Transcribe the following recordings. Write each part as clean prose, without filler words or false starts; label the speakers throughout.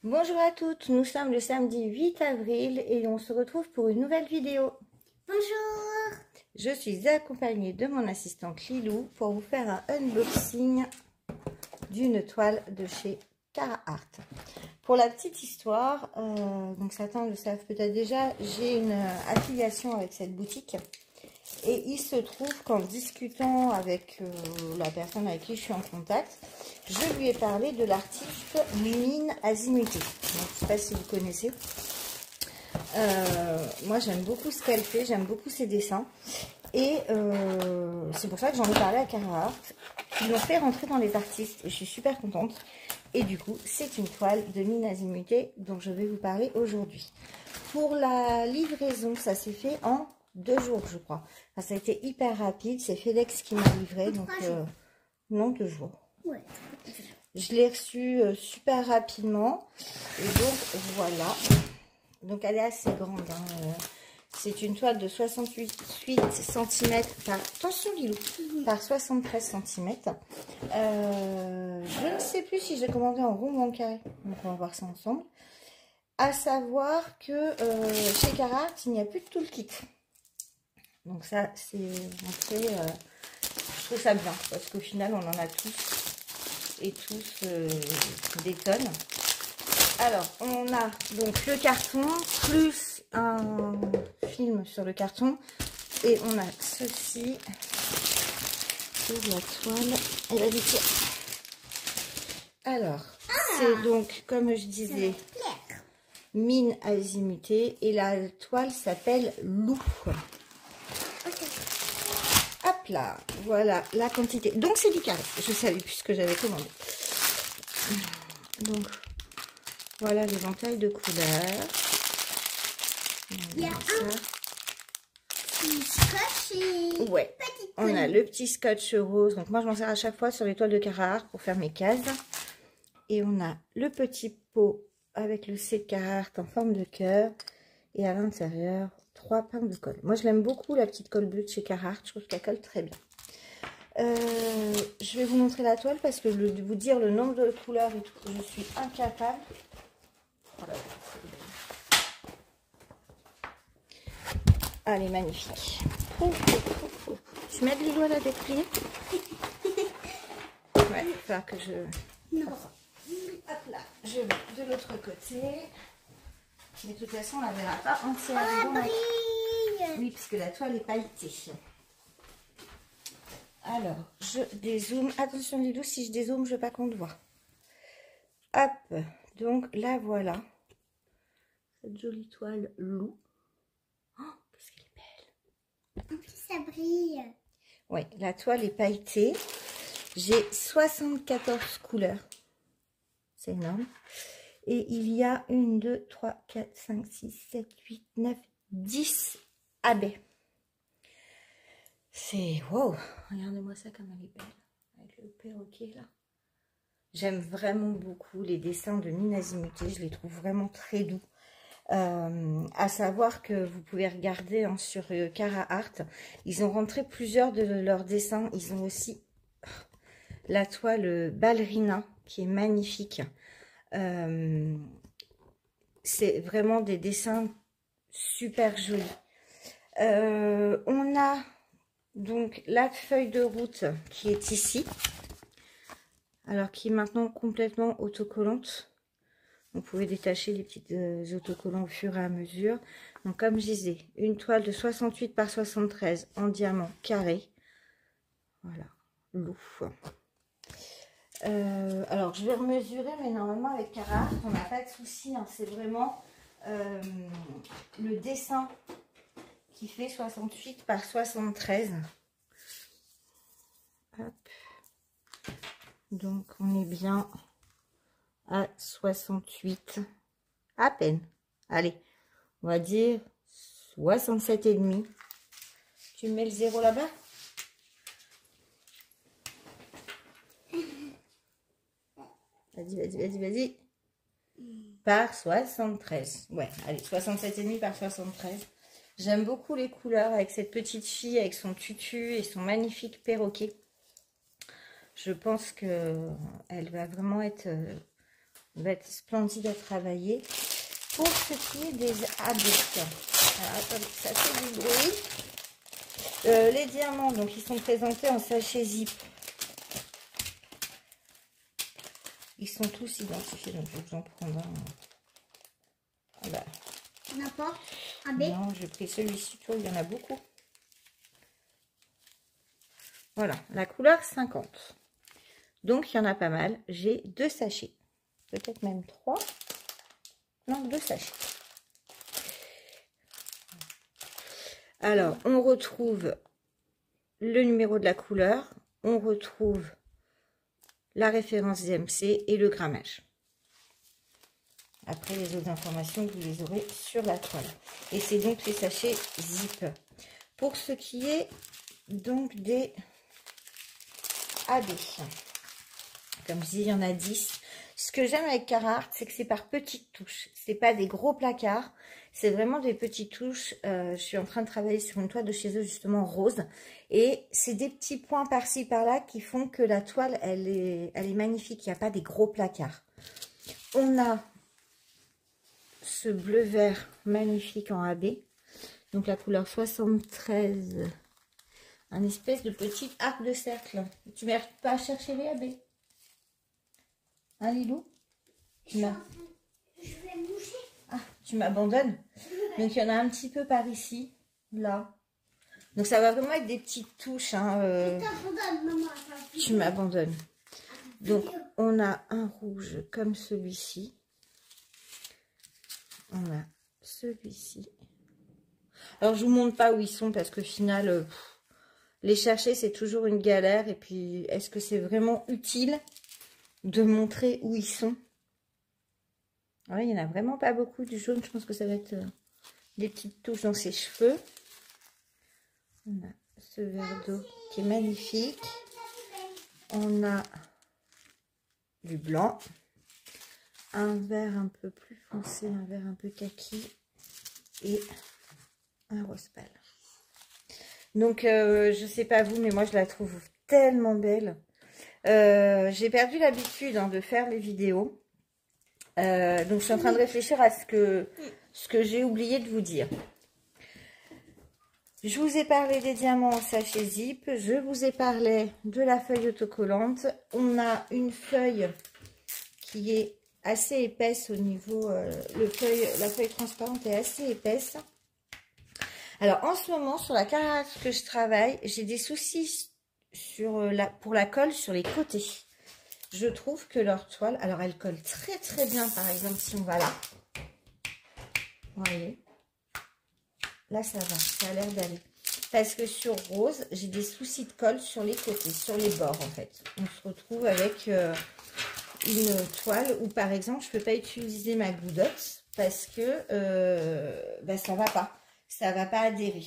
Speaker 1: Bonjour à toutes, nous sommes le samedi 8 avril et on se retrouve pour une nouvelle vidéo.
Speaker 2: Bonjour.
Speaker 1: Je suis accompagnée de mon assistante Lilou pour vous faire un unboxing d'une toile de chez Carhartt. Pour la petite histoire, donc certains le savent peut-être déjà, j'ai une affiliation avec cette boutique. Et il se trouve qu'en discutant avec la personne avec qui je suis en contact, je lui ai parlé de l'artiste Mine Azimuté. Donc, je ne sais pas si vous connaissez. Moi, j'aime beaucoup ce qu'elle fait, j'aime beaucoup ses dessins. Et c'est pour ça que j'en ai parlé à Carhartt. Ils l'ont fait rentrer dans les artistes et je suis super contente. Et du coup, c'est une toile de Mine Azimuté dont je vais vous parler aujourd'hui. Pour la livraison, ça s'est fait en 2 jours, je crois. Enfin, ça a été hyper rapide. C'est FedEx qui m'a livré. Donc, non, 2 jours.
Speaker 2: Ouais.
Speaker 1: Je l'ai reçu super rapidement. Et donc, voilà. Donc, elle est assez grande. Hein. C'est une toile de 68 cm par... Attention, Lilou. Par 73 cm. Je ne sais plus si j'ai commandé en rond ou en carré. Donc, on va voir ça ensemble. À savoir que chez Carhartt, il n'y a plus de tout le kit. Donc ça, c'est montré, je trouve ça bien, parce qu'au final, on en a tous, et tous des tonnes. Alors, on a donc le carton, plus un film sur le carton, et on a ceci, sur la toile, et la litière. Alors, c'est donc, comme je disais, Mine Azimuté, et la toile s'appelle Loup. Hop là, voilà la quantité. Donc c'est du carré, je savais puisque j'avais commandé. Donc voilà l'éventail de couleurs.
Speaker 2: Il y a un petit scotch et
Speaker 1: ouais. On a le petit scotch rose. Donc moi je m'en sers à chaque fois sur les toiles de Carhartt pour faire mes cases. Et on a le petit pot avec le C de Carhartt en forme de cœur. Et à l'intérieur, 3 pinces de colle. Moi, je l'aime beaucoup, la petite colle bleue de chez Carhartt. Je trouve qu'elle colle très bien. Je vais vous montrer la toile parce que de vous dire le nombre de couleurs et tout, je suis incapable. Voilà. Elle est magnifique. Tu mets de l'eau à la déplier. Ouais, il va falloir que je...
Speaker 2: Non.
Speaker 1: Hop là, je vais de l'autre côté. Mais de toute façon, on ne la verra pas entièrement. Oui, parce que la toile est pailletée. Alors, je dézoome. Attention, Lilou, si je dézoome, je ne veux pas qu'on te voit. Hop, donc là, voilà. Cette jolie toile Loup. Oh, qu'est-ce qu'elle est belle.
Speaker 2: En plus, ça brille.
Speaker 1: Oui, la toile est pailletée. J'ai 74 couleurs. C'est énorme. Et il y a 1, 2, 3, 4, 5, 6, 7, 8, 9, 10 abeilles. C'est wow! Regardez-moi ça comme elle est belle. Avec le perroquet là. J'aime vraiment beaucoup les dessins de Mine Azimuté. Je les trouve vraiment très doux. À savoir que vous pouvez regarder hein, sur Carhartt. Ils ont rentré plusieurs de leurs dessins. Ils ont aussi la toile ballerina qui est magnifique. C'est vraiment des dessins super jolis. On a donc la feuille de route qui est ici. Alors qui est maintenant complètement autocollante. Vous pouvez détacher les petites autocollants au fur et à mesure. Donc comme je disais, une toile de 68 par 73 en diamant carré. Voilà, Loup. Alors je vais remesurer, mais normalement avec Carhartt on n'a pas de souci, hein. C'est vraiment le dessin qui fait 68 par 73. Hop. Donc on est bien à 68 à peine. Allez, on va dire 67,5. Tu mets le 0 là-bas. Vas-y. Par 73. Ouais, allez, 67,5 par 73. J'aime beaucoup les couleurs avec cette petite fille, avec son tutu et son magnifique perroquet. Je pense que elle va vraiment être va être splendide à travailler. Pour ce qui est des habits, alors attendez, ça fait du bruit. Les diamants, donc ils sont présentés en sachet zip. Ils sont tous identifiés, donc je vais vous en prendre un. Voilà.
Speaker 2: N'importe. Un B.
Speaker 1: Non, j'ai pris celui-ci, il y en a beaucoup. Voilà, la couleur 50. Donc, il y en a pas mal. J'ai 2 sachets. Peut-être même 3. Non, 2 sachets. Alors, on retrouve le numéro de la couleur. On retrouve la référence DMC et le grammage. Après, les autres informations, vous les aurez sur la toile. Et c'est donc les sachets zip. Pour ce qui est donc des AB, comme je dis, il y en a 10. Ce que j'aime avec Carhartt, c'est que c'est par petites touches. C'est pas des gros placards, c'est vraiment des petites touches. Je suis en train de travailler sur une toile de chez eux, justement rose. Et c'est des petits points par-ci, par-là qui font que la toile, elle est magnifique. Il n'y a pas des gros placards. On a ce bleu-vert magnifique en AB. Donc la couleur 73. Un espèce de petit arc de cercle. Tu m'arrives pas à chercher les AB? Hein, Lilou? Je vais me boucher. Ah, tu m'abandonnes? Donc il y en a un petit peu par ici, là. Donc ça va vraiment être des petites touches. Hein, tu m'abandonnes. Donc on a un rouge comme celui-ci. On a celui-ci. Alors je vous montre pas où ils sont parce qu'au final, les chercher c'est toujours une galère. Et puis est-ce que c'est vraiment utile de montrer où ils sont? Ouais, il n'y en a vraiment pas beaucoup du jaune. Je pense que ça va être des petites touches dans ses cheveux. On a ce vert d'eau qui est magnifique. On a du blanc. Un vert un peu plus foncé, un vert un peu kaki. Et un rose pâle. Donc, je sais pas vous, mais moi, je la trouve tellement belle. J'ai perdu l'habitude de faire les vidéos. Donc, je suis en train de réfléchir à ce que j'ai oublié de vous dire. Je vous ai parlé des diamants en sachet zip. Je vous ai parlé de la feuille autocollante. On a une feuille qui est assez épaisse au niveau... la feuille transparente est assez épaisse. Alors, en ce moment, sur la Carhartt que je travaille, j'ai des soucis pour la colle sur les côtés. Je trouve que leur toile, alors elle colle très très bien, par exemple, si on va là. Vous voyez, là ça va, ça a l'air d'aller. Parce que sur rose, j'ai des soucis de colle sur les côtés, sur les bords en fait. On se retrouve avec une toile où par exemple, je ne peux pas utiliser ma goudotte parce que ça va pas. Ça va pas adhérer.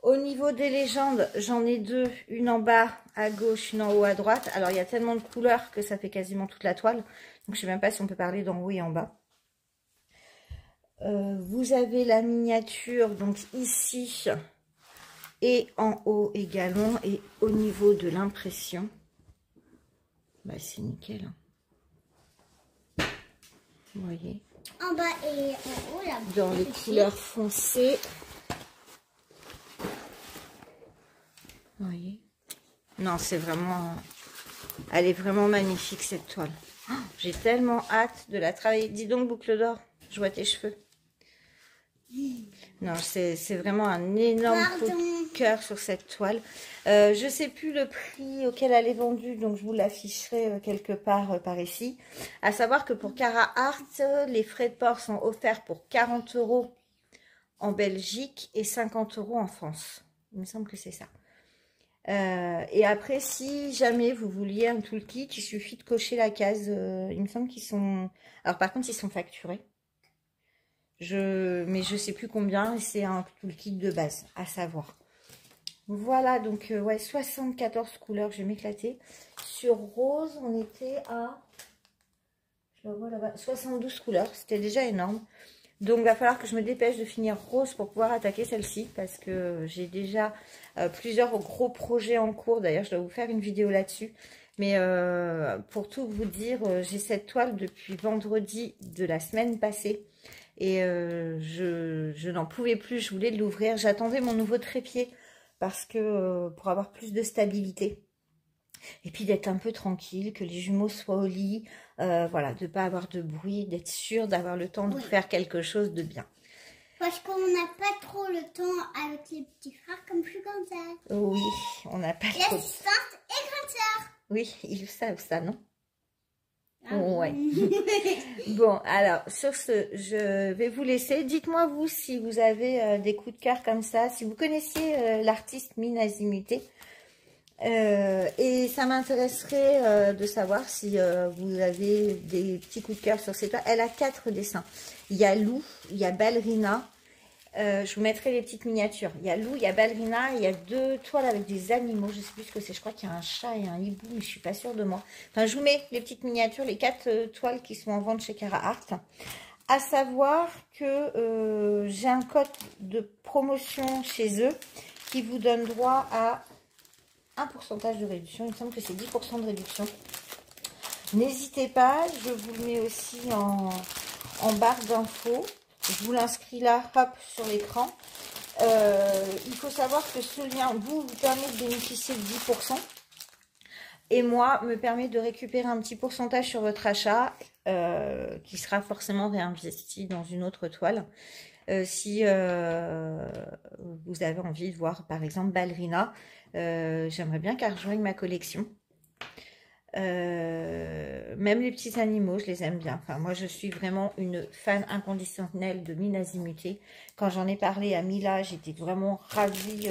Speaker 1: Au niveau des légendes, j'en ai 2, une en bas à gauche, une en haut à droite. Alors il y a tellement de couleurs que ça fait quasiment toute la toile. Donc je sais même pas si on peut parler d'en haut et en bas. Vous avez la miniature donc ici et en haut également. Et au niveau de l'impression, c'est nickel. Vous voyez.
Speaker 2: En bas et en haut là.
Speaker 1: Dans les couleurs foncées. Vous voyez. Non, c'est vraiment... Elle est vraiment magnifique cette toile. Oh, j'ai tellement hâte de la travailler. Dis donc, boucle d'or, je vois tes cheveux. Non, c'est vraiment un énorme coup de cœur sur cette toile. Je ne sais plus le prix auquel elle est vendue, donc je vous l'afficherai quelque part par ici. À savoir que pour Carhartt, les frais de port sont offerts pour 40 € en Belgique et 50 € en France. Il me semble que c'est ça. Et après, si jamais vous vouliez un toolkit, il suffit de cocher la case. Il me semble qu'ils sont... Alors par contre, ils sont facturés. Mais je sais plus combien, et c'est un toolkit de base, à savoir. Voilà, donc ouais, 74 couleurs, je vais m'éclater. Sur rose, on était à... Je le vois là-bas, 72 couleurs, c'était déjà énorme. Donc, il va falloir que je me dépêche de finir rose pour pouvoir attaquer celle-ci. Parce que j'ai déjà plusieurs gros projets en cours. D'ailleurs, je dois vous faire une vidéo là-dessus. Mais pour tout vous dire, j'ai cette toile depuis vendredi de la semaine passée. Et je n'en pouvais plus, je voulais l'ouvrir. J'attendais mon nouveau trépied parce que pour avoir plus de stabilité. Et puis d'être un peu tranquille, que les jumeaux soient au lit. Voilà, de ne pas avoir de bruit, d'être sûr d'avoir le temps de faire quelque chose de bien.
Speaker 2: Parce qu'on n'a pas trop le temps avec les petits frères comme je suis comme ça.
Speaker 1: Oui, on n'a pas trop.
Speaker 2: L'assistante et grande sœur.
Speaker 1: Oui, ils savent ça, non?
Speaker 2: Ah,
Speaker 1: ouais. Bon, alors, sur ce, je vais vous laisser. Dites-moi, vous, si vous avez des coups de cœur comme ça, si vous connaissiez l'artiste Mine Azimuté. Et ça m'intéresserait de savoir si vous avez des petits coups de cœur sur ces toiles. Elle a 4 dessins. Il y a Lou, il y a Ballerina. Je vous mettrai les petites miniatures. Il y a Lou, il y a Ballerina, il y a 2 toiles avec des animaux. Je sais plus ce que c'est. Je crois qu'il y a un chat et un hibou, mais je suis pas sûre de moi. Enfin, je vous mets les petites miniatures, les 4 toiles qui sont en vente chez Cara Art. À savoir que j'ai un code de promotion chez eux qui vous donne droit à un pourcentage de réduction. Il me semble que c'est 10% de réduction. N'hésitez pas, je vous le mets aussi en barre d'infos. Je vous l'inscris là, hop, sur l'écran. Il faut savoir que ce lien vous permet de bénéficier de 10%. Et moi, me permet de récupérer un petit pourcentage sur votre achat qui sera forcément réinvesti dans une autre toile. Si vous avez envie de voir, par exemple, Ballerina, j'aimerais bien qu'elle rejoigne ma collection. Même les petits animaux, je les aime bien. Enfin, moi, je suis vraiment une fan inconditionnelle de Mine Azimuté. Quand j'en ai parlé à Mila, j'étais vraiment ravie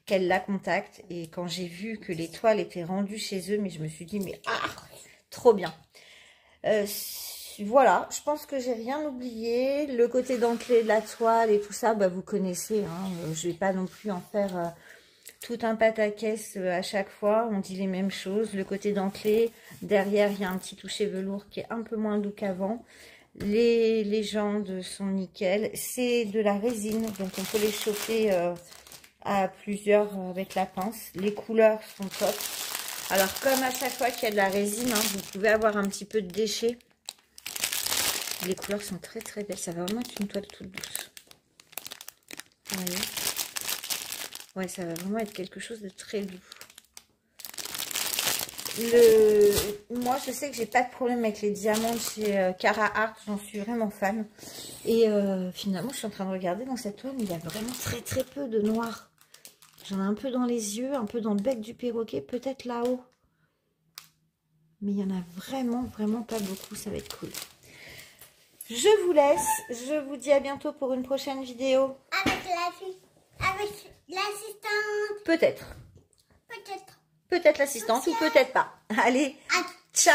Speaker 1: qu'elle la contacte. Et quand j'ai vu que les toiles étaient rendues chez eux, mais je me suis dit, mais trop bien. Voilà, je pense que j'ai rien oublié. Le côté dentelé de la toile et tout ça, bah, vous connaissez. Hein, je vais pas non plus en faire tout un pataquès à chaque fois. On dit les mêmes choses. Le côté dentelé, derrière, il y a un petit toucher velours qui est un peu moins doux qu'avant. Les légendes sont nickel. C'est de la résine, donc on peut les chauffer à plusieurs avec la pince. Les couleurs sont top. Alors, comme à chaque fois qu'il y a de la résine, hein, vous pouvez avoir un petit peu de déchets. Les couleurs sont très très belles. Ça va vraiment être une toile toute douce. Vous voyez ? Ouais, ça va vraiment être quelque chose de très doux. Moi, je sais que j'ai pas de problème avec les diamants chez Cara Art. J'en suis vraiment fan. Et finalement, je suis en train de regarder dans cette toile. Il y a vraiment très très peu de noir. J'en ai un peu dans les yeux, un peu dans le bec du perroquet. Peut-être là-haut. Mais il y en a vraiment vraiment pas beaucoup. Ça va être cool. Je vous laisse. Je vous dis à bientôt pour une prochaine vidéo.
Speaker 2: Avec l'assistante.
Speaker 1: Peut-être.
Speaker 2: Peut-être.
Speaker 1: Peut-être l'assistante ou peut-être pas. Allez, ciao.